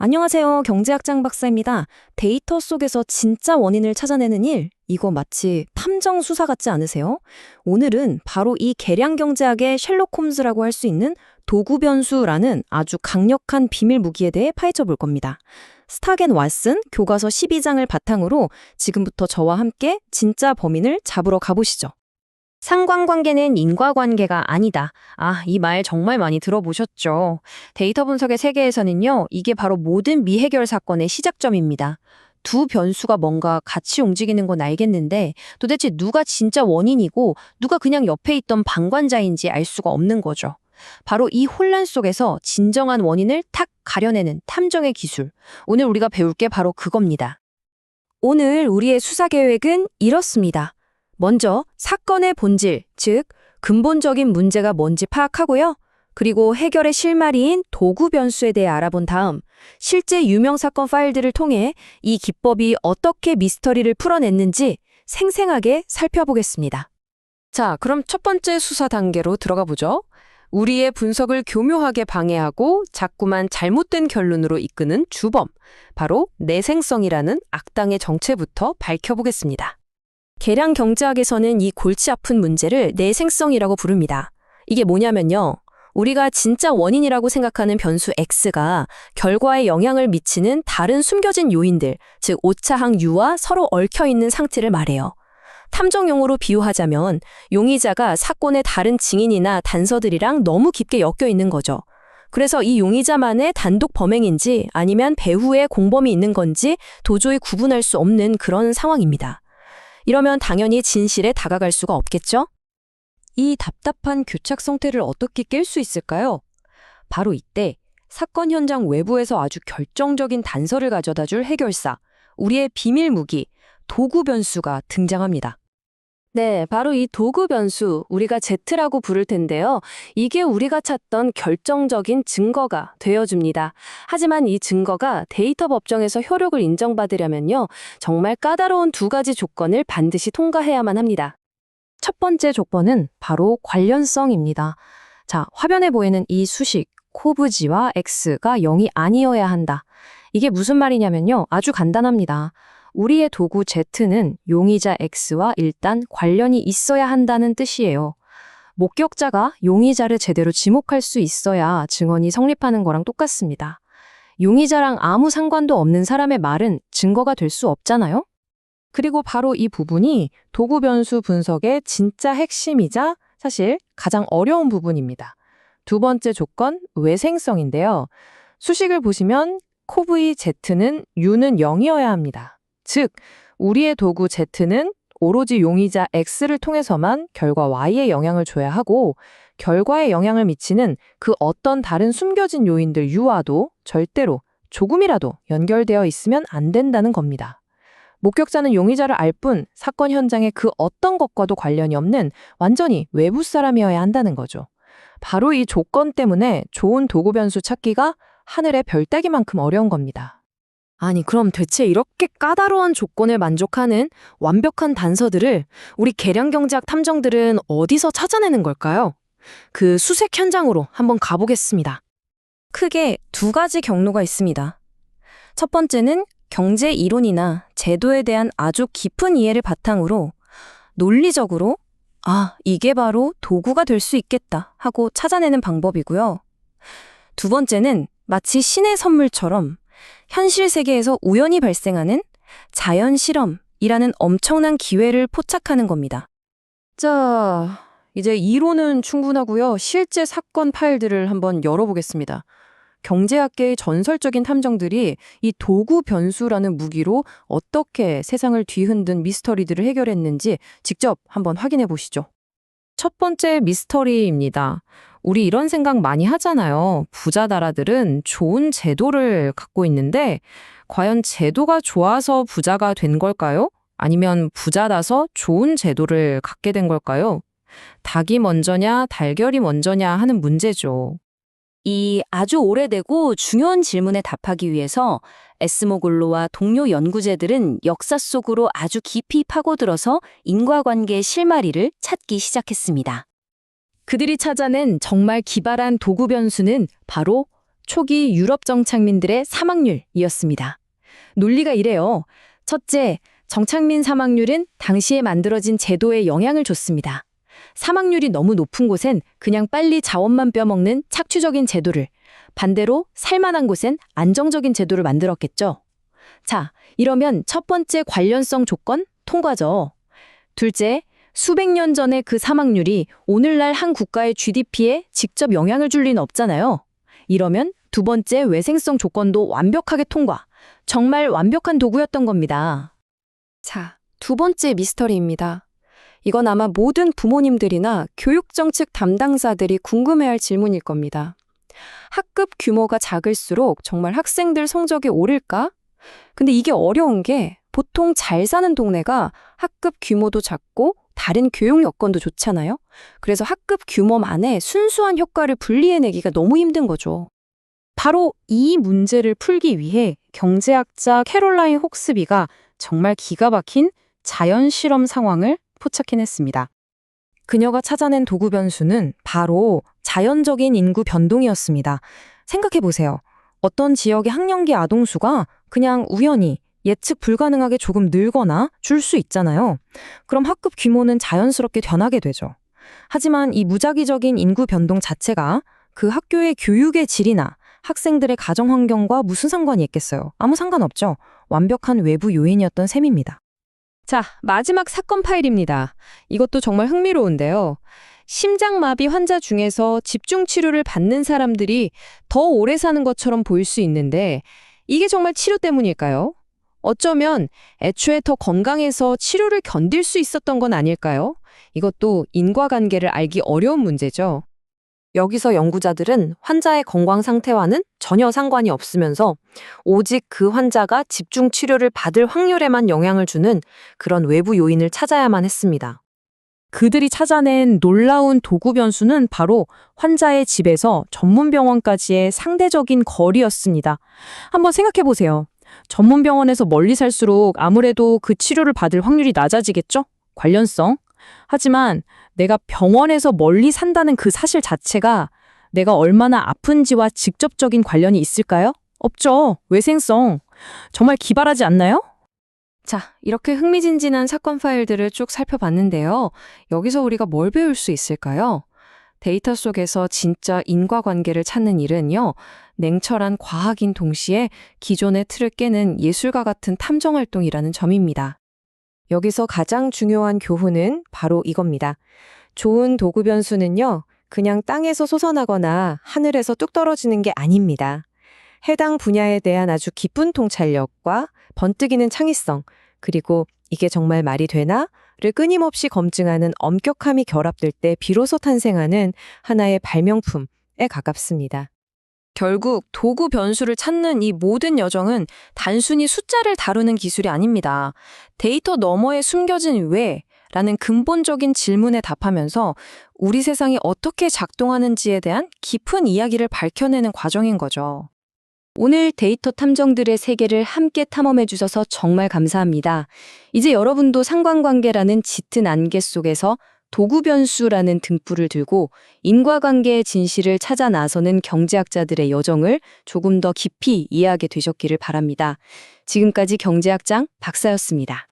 안녕하세요. 경제학장 박사입니다. 데이터 속에서 진짜 원인을 찾아내는 일, 이거 마치 탐정 수사 같지 않으세요? 오늘은 바로 이 계량 경제학의 셜록 홈즈라고 할 수 있는 도구 변수라는 아주 강력한 비밀 무기에 대해 파헤쳐 볼 겁니다. 스탁 앤 왓슨 교과서 12장을 바탕으로 지금부터 저와 함께 진짜 범인을 잡으러 가보시죠. 상관관계는 인과관계가 아니다. 이 말 정말 많이 들어보셨죠. 데이터 분석의 세계에서는요, 이게 바로 모든 미해결 사건의 시작점입니다. 두 변수가 뭔가 같이 움직이는 건 알겠는데 도대체 누가 진짜 원인이고 누가 그냥 옆에 있던 방관자인지 알 수가 없는 거죠. 바로 이 혼란 속에서 진정한 원인을 탁 가려내는 탐정의 기술. 오늘 우리가 배울 게 바로 그겁니다. 오늘 우리의 수사 계획은 이렇습니다. 먼저 사건의 본질, 즉 근본적인 문제가 뭔지 파악하고요. 그리고 해결의 실마리인 도구 변수에 대해 알아본 다음 실제 유명 사건 파일들을 통해 이 기법이 어떻게 미스터리를 풀어냈는지 생생하게 살펴보겠습니다. 자, 그럼 첫 번째 수사 단계로 들어가 보죠. 우리의 분석을 교묘하게 방해하고 자꾸만 잘못된 결론으로 이끄는 주범, 바로 내생성이라는 악당의 정체부터 밝혀보겠습니다. 계량 경제학에서는 이 골치 아픈 문제를 내생성이라고 부릅니다. 이게 뭐냐면요. 우리가 진짜 원인이라고 생각하는 변수 X가 결과에 영향을 미치는 다른 숨겨진 요인들, 즉 오차항 U와 서로 얽혀있는 상태를 말해요. 탐정용어로 비유하자면 용의자가 사건의 다른 증인이나 단서들이랑 너무 깊게 엮여 있는 거죠. 그래서 이 용의자만의 단독 범행인지 아니면 배후에 공범이 있는 건지 도저히 구분할 수 없는 그런 상황입니다. 이러면 당연히 진실에 다가갈 수가 없겠죠? 이 답답한 교착 상태를 어떻게 깰 수 있을까요? 바로 이때 사건 현장 외부에서 아주 결정적인 단서를 가져다 줄 해결사, 우리의 비밀 무기, 도구 변수가 등장합니다. 네, 바로 이 도구 변수, 우리가 Z라고 부를 텐데요. 이게 우리가 찾던 결정적인 증거가 되어줍니다. 하지만 이 증거가 데이터 법정에서 효력을 인정받으려면요, 정말 까다로운 두 가지 조건을 반드시 통과해야만 합니다. 첫 번째 조건은 바로 관련성입니다. 자, 화면에 보이는 이 수식, 코브지와 X가 0이 아니어야 한다. 이게 무슨 말이냐면요, 아주 간단합니다. 우리의 도구 Z는 용의자 X와 일단 관련이 있어야 한다는 뜻이에요. 목격자가 용의자를 제대로 지목할 수 있어야 증언이 성립하는 거랑 똑같습니다. 용의자랑 아무 상관도 없는 사람의 말은 증거가 될 수 없잖아요? 그리고 바로 이 부분이 도구 변수 분석의 진짜 핵심이자 사실 가장 어려운 부분입니다. 두 번째 조건, 외생성인데요. 수식을 보시면 코브의 Z는 U는 0이어야 합니다. 즉, 우리의 도구 Z는 오로지 용의자 X를 통해서만 결과 Y에 영향을 줘야 하고 결과에 영향을 미치는 그 어떤 다른 숨겨진 요인들 U와도 절대로 조금이라도 연결되어 있으면 안 된다는 겁니다. 목격자는 용의자를 알 뿐 사건 현장의 그 어떤 것과도 관련이 없는 완전히 외부 사람이어야 한다는 거죠. 바로 이 조건 때문에 좋은 도구 변수 찾기가 하늘의 별 따기만큼 어려운 겁니다. 아니, 그럼 대체 이렇게 까다로운 조건을 만족하는 완벽한 단서들을 우리 계량경제학 탐정들은 어디서 찾아내는 걸까요? 그 수색 현장으로 한번 가보겠습니다. 크게 두 가지 경로가 있습니다. 첫 번째는 경제 이론이나 제도에 대한 아주 깊은 이해를 바탕으로 논리적으로 이게 바로 도구가 될 수 있겠다 하고 찾아내는 방법이고요. 두 번째는 마치 신의 선물처럼 현실 세계에서 우연히 발생하는 자연 실험이라는 엄청난 기회를 포착하는 겁니다. 자, 이제 이론은 충분하고요. 실제 사건 파일들을 한번 열어보겠습니다. 경제학계의 전설적인 탐정들이 이 도구 변수라는 무기로 어떻게 세상을 뒤흔든 미스터리들을 해결했는지 직접 한번 확인해 보시죠. 첫 번째 미스터리입니다. 우리 이런 생각 많이 하잖아요. 부자 나라들은 좋은 제도를 갖고 있는데 과연 제도가 좋아서 부자가 된 걸까요? 아니면 부자라서 좋은 제도를 갖게 된 걸까요? 닭이 먼저냐, 달걀이 먼저냐 하는 문제죠. 이 아주 오래되고 중요한 질문에 답하기 위해서 에스모글로와 동료 연구자들은 역사 속으로 아주 깊이 파고들어서 인과관계의 실마리를 찾기 시작했습니다. 그들이 찾아낸 정말 기발한 도구 변수는 바로 초기 유럽 정착민들의 사망률이었습니다. 논리가 이래요. 첫째, 정착민 사망률은 당시에 만들어진 제도에 영향을 줬습니다. 사망률이 너무 높은 곳엔 그냥 빨리 자원만 빼먹는 착취적인 제도를, 반대로 살만한 곳엔 안정적인 제도를 만들었겠죠. 자, 이러면 첫 번째 관련성 조건 통과죠. 둘째, 수백 년 전의 그 사망률이 오늘날 한 국가의 GDP에 직접 영향을 줄 리는 없잖아요. 이러면 두 번째 외생성 조건도 완벽하게 통과. 정말 완벽한 도구였던 겁니다. 자, 두 번째 미스터리입니다. 이건 아마 모든 부모님들이나 교육정책 담당자들이 궁금해할 질문일 겁니다. 학급 규모가 작을수록 정말 학생들 성적이 오를까? 근데 이게 어려운 게 보통 잘 사는 동네가 학급 규모도 작고 다른 교육 여건도 좋잖아요. 그래서 학급 규모만의 순수한 효과를 분리해내기가 너무 힘든 거죠. 바로 이 문제를 풀기 위해 경제학자 캐롤라인 혹스비가 정말 기가 막힌 자연 실험 상황을 포착해냈습니다. 그녀가 찾아낸 도구 변수는 바로 자연적인 인구 변동이었습니다. 생각해보세요. 어떤 지역의 학령기 아동수가 그냥 우연히 예측 불가능하게 조금 늘거나 줄 수 있잖아요. 그럼 학급 규모는 자연스럽게 변하게 되죠. 하지만 이 무작위적인 인구 변동 자체가 그 학교의 교육의 질이나 학생들의 가정 환경과 무슨 상관이 있겠어요? 아무 상관없죠. 완벽한 외부 요인이었던 셈입니다. 자, 마지막 사건 파일입니다. 이것도 정말 흥미로운데요. 심장마비 환자 중에서 집중 치료를 받는 사람들이 더 오래 사는 것처럼 보일 수 있는데 이게 정말 치료 때문일까요? 어쩌면 애초에 더 건강해서 치료를 견딜 수 있었던 건 아닐까요? 이것도 인과관계를 알기 어려운 문제죠. 여기서 연구자들은 환자의 건강 상태와는 전혀 상관이 없으면서 오직 그 환자가 집중 치료를 받을 확률에만 영향을 주는 그런 외부 요인을 찾아야만 했습니다. 그들이 찾아낸 놀라운 도구 변수는 바로 환자의 집에서 전문 병원까지의 상대적인 거리였습니다. 한번 생각해 보세요. 전문 병원에서 멀리 살수록 아무래도 그 치료를 받을 확률이 낮아지겠죠? 관련성. 하지만 내가 병원에서 멀리 산다는 그 사실 자체가 내가 얼마나 아픈지와 직접적인 관련이 있을까요? 없죠. 외생성. 정말 기발하지 않나요? 자, 이렇게 흥미진진한 사건 파일들을 쭉 살펴봤는데요. 여기서 우리가 뭘 배울 수 있을까요? 데이터 속에서 진짜 인과관계를 찾는 일은요, 냉철한 과학인 동시에 기존의 틀을 깨는 예술가 같은 탐정활동이라는 점입니다. 여기서 가장 중요한 교훈은 바로 이겁니다. 좋은 도구 변수는요, 그냥 땅에서 솟아나거나 하늘에서 뚝 떨어지는 게 아닙니다. 해당 분야에 대한 아주 깊은 통찰력과 번뜩이는 창의성, 그리고 이게 정말 말이 되나?를 끊임없이 검증하는 엄격함이 결합될 때 비로소 탄생하는 하나의 발명품에 가깝습니다. 결국 도구 변수를 찾는 이 모든 여정은 단순히 숫자를 다루는 기술이 아닙니다. 데이터 너머에 숨겨진 왜라는 근본적인 질문에 답하면서 우리 세상이 어떻게 작동하는지에 대한 깊은 이야기를 밝혀내는 과정인 거죠. 오늘 데이터 탐정들의 세계를 함께 탐험해 주셔서 정말 감사합니다. 이제 여러분도 상관관계라는 짙은 안개 속에서 도구 변수라는 등불을 들고 인과관계의 진실을 찾아 나서는 경제학자들의 여정을 조금 더 깊이 이해하게 되셨기를 바랍니다. 지금까지 경제학장 박사였습니다.